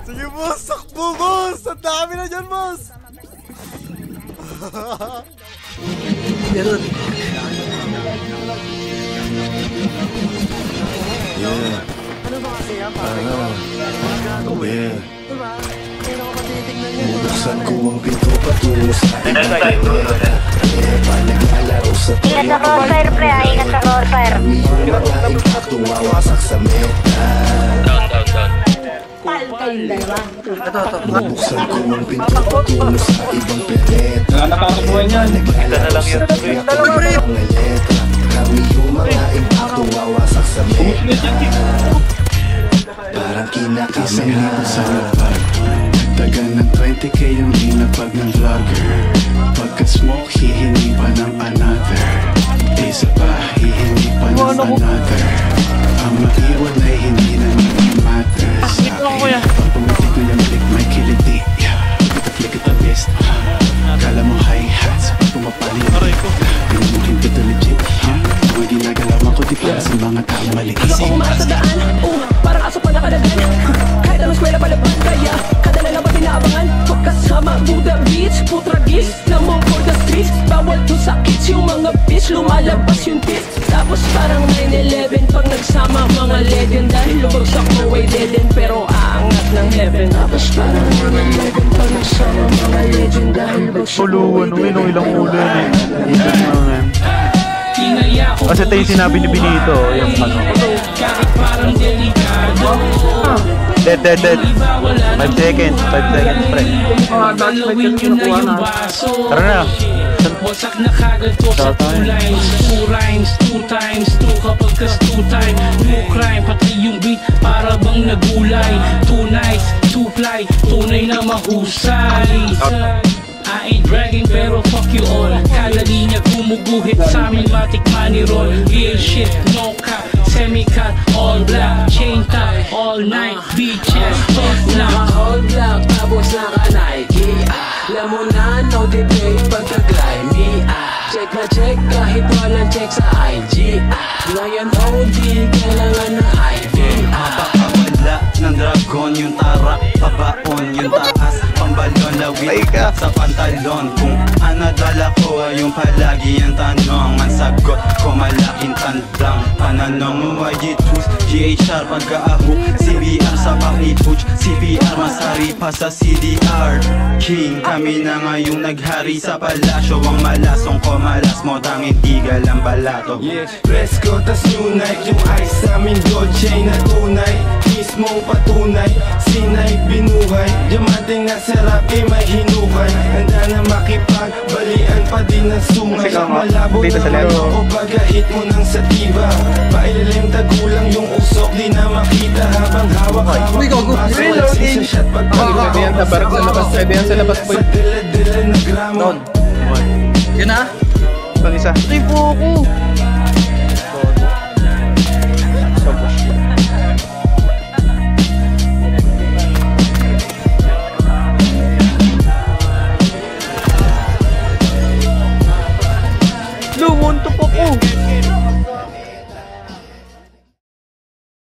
Sige boss, sakbo boss! Ang dami na dyan boss! Meron. Ano ba kasi yan pare? Yeah. Bubuksan ko ang pinto patungo sa Ingat sa crossfire pre, ingat sa crossfire. Tumawasak sa meta. Bubuksan ko ang pinto patungo sa ibang planeta. Nakakabuhay niyan. Ito na lang yun. Kami yung mga impacto wawasak sa meta. Parang kinakasang libo sa lapag. Dagan ng 20k yung linapag ng vlogger. Pagka-smoke, hihingi pa ng another. Isa pa, hihingi pa ng another. Ang maiwan ay hindi na matter sa akin. Pag pumitik na yung click, may kiliti. Flick at the best. Kala mo hi-hats, pag pumapali yung aray ko. Pinumukin ko to legit. Mga ginagalawan ko di para sa mga tao mali. Gusto kong masadaan, parang aso pa nakalagan. Kahit anong skwela palaban, kaya kadala na ba tinaabangan? Pagkasama, Buddha Beach, putragis Lamang for the streets, bawal to sa kids. Yung mga bitch, lumalabas yung tits. Tapos parang 9-11 pag nagsama mga legend. Dahil lubagsak mo ay dead end, pero aangat ng heaven. Tapos parang 9-11 pag nagsama mga legend. Dahil lubagsak mo ay dead end, ilang ulo yun eh. Ikot mo men. Kasi ito yung sinabi ni Benito, yung ano. parang delikado. Dead. 5 seconds, 5 seconds, pre. Galawin nyo na yung baso. Tara na. Wasak na kagad ko sa 2 lines, 2 rhymes, 2 times 2 kapag kas 2 time. No crime, pati yung beat para bang nagulay. 2 nights, 2 fly, tunay na mahusay. I ain't bragging pero fuck you all. Kada linya gumuguhit sa amin, matik money roll. Real shit, no cap, semi-cut, all black, chain tie, all night, beaches, all black. All black, tapos naka-Nike. Alam mo na, no debate pagka-grimy. Check na check kahit walang check sa IG. Ngayon OD, kailangan na IV. Pakawala ng dragon yung tara, pabaon yung taas, pambalon lawit sa pantalon. Kung ano dala ko ay yung palagi ang tanong. Ang sagot ko malaking tandang pananong YG2s, GHR pagkaaho, CBR sa pakituch, CBR masari pa sa CDR. King kami na ngayong naghari sa palasyo. Ang malasong ko malas mo tanging tigal ang balato. Yes, let's go tas new night. Yung ice sa amin Dolce na tunay, mismong patunay, sinay binuhay. Diamante nga sarap eh may hinukay. Handa na makipagbalian pa din ang sungay. Malabo naman ako pagahit mo ng sativa. Pailalim tagulang yung usok, di na makita habang hawak-hawak ang baso. Nagsisa shot pagpapakawak sa labas po. Sa dila-dila na gramo. Yun na? Pag isa. Ay po ako.